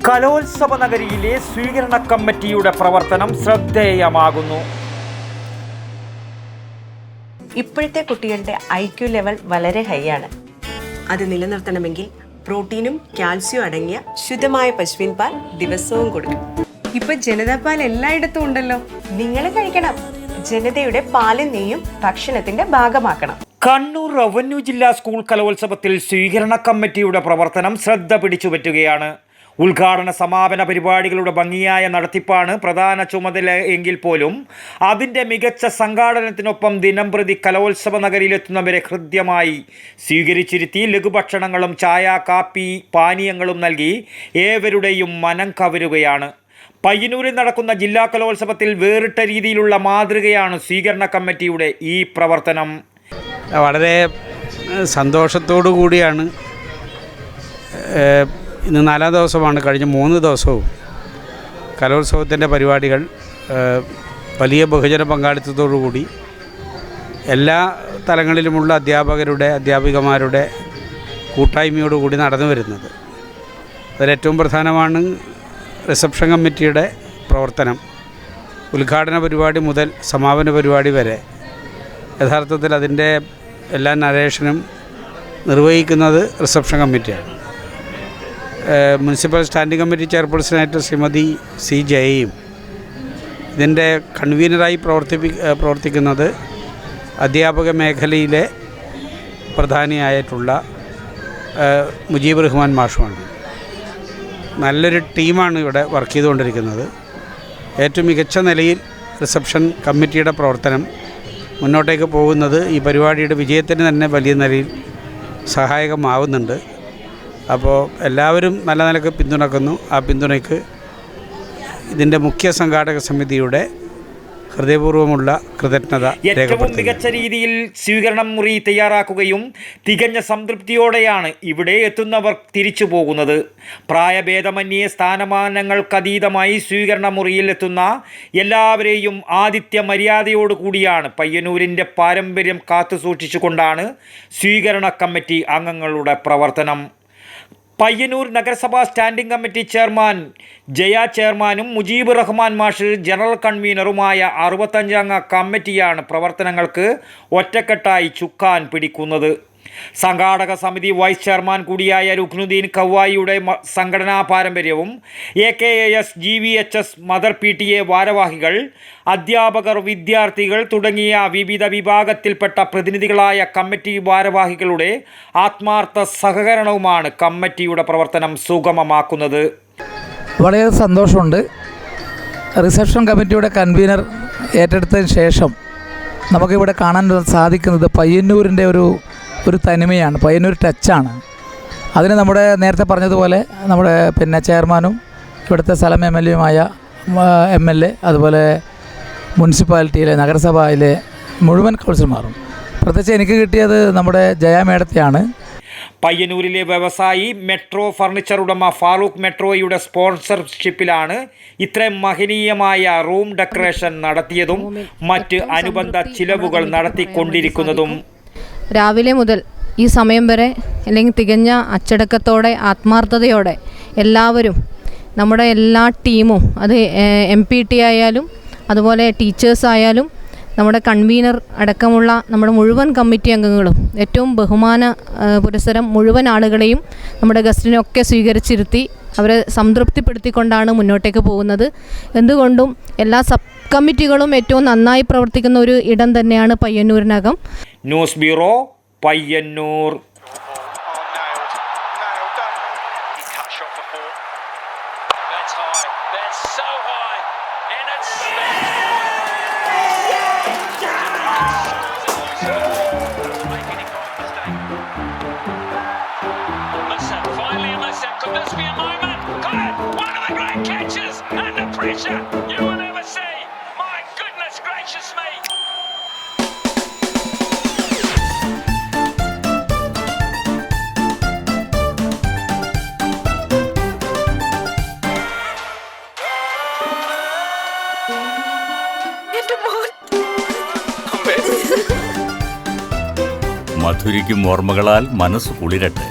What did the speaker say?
കലോത്സവ നഗരിയിലെ സ്വീകരണ കമ്മിറ്റിയുടെ പ്രവർത്തനം ശ്രദ്ധേയമാകുന്നു. ഇപ്പോഴത്തെ കുട്ടികളുടെ IQ ലെവൽ വളരെ ഹൈ ആണ്. അത് നിലനിർത്തണമെങ്കിൽ പ്രോട്ടീനും കാൽസ്യവും അടങ്ങിയ ശുദ്ധമായ പശുവിൻ പാൽ ദിവസവും കൊടുക്കും. ഇപ്പൊ ജനതാ പാൽ എല്ലായിടത്തും ഉണ്ടല്ലോ. നിങ്ങൾ കഴിക്കണം. ജനതയുടെ പാലും നെയ്യും ഭക്ഷണത്തിന്റെ ഭാഗമാക്കണം. കണ്ണൂർ റവന്യൂ ജില്ലാ സ്കൂൾ കലോത്സവത്തിൽ സ്വീകരണ കമ്മിറ്റിയുടെ പ്രവർത്തനം ശ്രദ്ധ പിടിച്ചുപറ്റുകയാണ്. ഉദ്ഘാടന സമാപന പരിപാടികളുടെ ഭംഗിയായ നടത്തിപ്പാണ് പ്രധാന ചുമതല എങ്കിൽ പോലും അതിൻ്റെ മികച്ച സംഘാടനത്തിനൊപ്പം ദിനംപ്രതി കലോത്സവ നഗരിയിലെത്തുന്നവരെ ഹൃദ്യമായി സ്വീകരിച്ചിരുത്തി ലഘുഭക്ഷണങ്ങളും ചായ, കാപ്പി, പാനീയങ്ങളും നൽകി ഏവരുടെയും മനം കവരുകയാണ്. പയ്യന്നൂരിൽ നടക്കുന്ന ജില്ലാ കലോത്സവത്തിൽ വേറിട്ട രീതിയിലുള്ള മാതൃകയാണ് സ്വീകരണ കമ്മിറ്റിയുടെ ഈ പ്രവർത്തനം. വളരെ സന്തോഷത്തോടു കൂടിയാണ് ഇന്ന് 4-ാം ദിവസമാണ്. കഴിഞ്ഞ 3 ദിവസവും കലോത്സവത്തിൻ്റെ പരിപാടികൾ വലിയ ബഹുജന പങ്കാളിത്തത്തോടുകൂടി എല്ലാ തലങ്ങളിലുമുള്ള അധ്യാപികമാരുടെ കൂട്ടായ്മയോടുകൂടി നടന്നു വരുന്നത്. അതിലേറ്റവും പ്രധാനമാണ് റിസപ്ഷൻ കമ്മിറ്റിയുടെ പ്രവർത്തനം. ഉദ്ഘാടന പരിപാടി മുതൽ സമാപന പരിപാടി വരെ യഥാർത്ഥത്തിൽ അതിൻ്റെ എല്ലാ നരേഷനും നിർവഹിക്കുന്നത് റിസപ്ഷൻ കമ്മിറ്റിയാണ്. മുനിസിപ്പൽ സ്റ്റാൻഡിംഗ് കമ്മിറ്റി ചെയർപേഴ്സണായിട്ട് ശ്രീമതി C. ജയയും ഇതിൻ്റെ കൺവീനറായി പ്രവർത്തിക്കുന്നത് അധ്യാപക മേഖലയിലെ പ്രധാനിയായിട്ടുള്ള മുജീബ് റഹ്മാൻ മാഷുമാണ്. നല്ലൊരു ടീമാണ് ഇവിടെ വർക്ക് ചെയ്തുകൊണ്ടിരിക്കുന്നത്. ഏറ്റവും മികച്ച നിലയിൽ റിസപ്ഷൻ കമ്മിറ്റിയുടെ പ്രവർത്തനം മുന്നോട്ടേക്ക് പോകുന്നത് ഈ പരിപാടിയുടെ വിജയത്തിന് തന്നെ വലിയ നിലയിൽ സഹായകമാവുന്നുണ്ട്. അപ്പോൾ എല്ലാവരും നല്ല നിലക്ക് പിന്തുണക്കുന്നു. ആ പിന്തുണയ്ക്ക് ഇതിൻ്റെ മുഖ്യ സംഘാടക സമിതിയുടെ ഹൃദയപൂർവ്വമുള്ള കൃതജ്ഞത. ഏറ്റവും മികച്ച രീതിയിൽ സ്വീകരണം മുറി തയ്യാറാക്കുകയും തികഞ്ഞ സംതൃപ്തിയോടെയാണ് ഇവിടെ എത്തുന്നവർ തിരിച്ചു പോകുന്നത്. പ്രായഭേദമന്യേ സ്ഥാനമാനങ്ങൾക്കതീതമായി സ്വീകരണ മുറിയിൽ എത്തുന്ന എല്ലാവരെയും ആതിഥ്യ മര്യാദയോടുകൂടിയാണ് പയ്യന്നൂരിൻ്റെ പാരമ്പര്യം കാത്തുസൂക്ഷിച്ചുകൊണ്ടാണ് സ്വീകരണ കമ്മിറ്റി അംഗങ്ങളുടെ പ്രവർത്തനം. പയ്യന്നൂർ നഗരസഭാ സ്റ്റാൻഡിംഗ് കമ്മിറ്റി ചെയർമാൻ ജയ ചെയർമാനും മുജീബ് റഹ്മാൻ മാഷ് ജനറൽ കൺവീനറുമായ 65 അംഗ കമ്മിറ്റിയാണ് പ്രവർത്തനങ്ങൾക്ക് ഒറ്റക്കെട്ടായി ചുക്കാൻ പിടിക്കുന്നത്. സംഘാടക സമിതി വൈസ് ചെയർമാൻ കൂടിയായ രുക്നുദ്ദീൻ കവ്വായിയുടെ സംഘടനാ പാരമ്പര്യവും AKAS, GVHS, മദർ PTA ഭാരവാഹികൾ, അധ്യാപകർ, വിദ്യാർത്ഥികൾ തുടങ്ങിയ വിവിധ വിഭാഗത്തിൽപ്പെട്ട പ്രതിനിധികളായ കമ്മിറ്റി ഭാരവാഹികളുടെ ആത്മാർത്ഥ സഹകരണവുമാണ് കമ്മിറ്റിയുടെ പ്രവർത്തനം സുഗമമാക്കുന്നത്. വളരെ സന്തോഷമുണ്ട്. റിസപ്ഷൻ കമ്മിറ്റിയുടെ കൺവീനർ ഏറ്റെടുത്തതിന് ശേഷം നമുക്കിവിടെ കാണാൻ സാധിക്കുന്നത് പയ്യന്നൂരിൻ്റെ ഒരു തനിമയാണ്, പയ്യന്നൂർ ടച്ചാണ്. അതിന് നമ്മുടെ നേരത്തെ പറഞ്ഞതുപോലെ നമ്മുടെ ചെയർമാനും ഇവിടുത്തെ സ്ഥലം MLAയുമായ MLA, അതുപോലെ മുനിസിപ്പാലിറ്റിയിലെ നഗരസഭയിലെ മുഴുവൻ കൗൺസിലർമാരും, പ്രത്യേകിച്ച് എനിക്ക് കിട്ടിയത് നമ്മുടെ ജയ മേഡത്തെയാണ്. പയ്യന്നൂരിലെ വ്യവസായി മെട്രോ ഫർണിച്ചർ ഉടമ ഫാറൂഖ് മെട്രോയുടെ സ്പോൺസർഷിപ്പിലാണ് ഇത്രയും മഹനീയമായ റൂം ഡെക്കറേഷൻ നടത്തിയതും മറ്റ് അനുബന്ധ ചിലവുകൾ നടത്തിക്കൊണ്ടിരിക്കുന്നതും. രാവിലെ മുതൽ ഈ സമയം വരെ അല്ലെങ്കിൽ തികഞ്ഞ അച്ചടക്കത്തോടെ ആത്മാർത്ഥതയോടെ എല്ലാവരും, നമ്മുടെ എല്ലാ ടീമും, അത് MPT ആയാലും അതുപോലെ ടീച്ചേഴ്സ് ആയാലും നമ്മുടെ കൺവീനർ അടക്കമുള്ള നമ്മുടെ മുഴുവൻ കമ്മിറ്റി അംഗങ്ങളും ഏറ്റവും ബഹുമാന പുരസ്സരം മുഴുവൻ ആളുകളെയും നമ്മുടെ ഗസ്റ്റിനെയൊക്കെ സ്വീകരിച്ചിരുത്തി അവരെ സംതൃപ്തിപ്പെടുത്തിക്കൊണ്ടാണ് മുന്നോട്ടേക്ക് പോകുന്നത്. എന്തുകൊണ്ടും എല്ലാ സബ് കമ്മിറ്റികളും ഏറ്റവും നന്നായി പ്രവർത്തിക്കുന്ന ഒരു ഇടം തന്നെയാണ് പയ്യന്നൂരിനകം. News bureau, Payyanur. You will never see. My goodness gracious me. മധുരിക്കും ഓർമ്മകളാൽ മനസ്സ് കുളിരട്ടെ.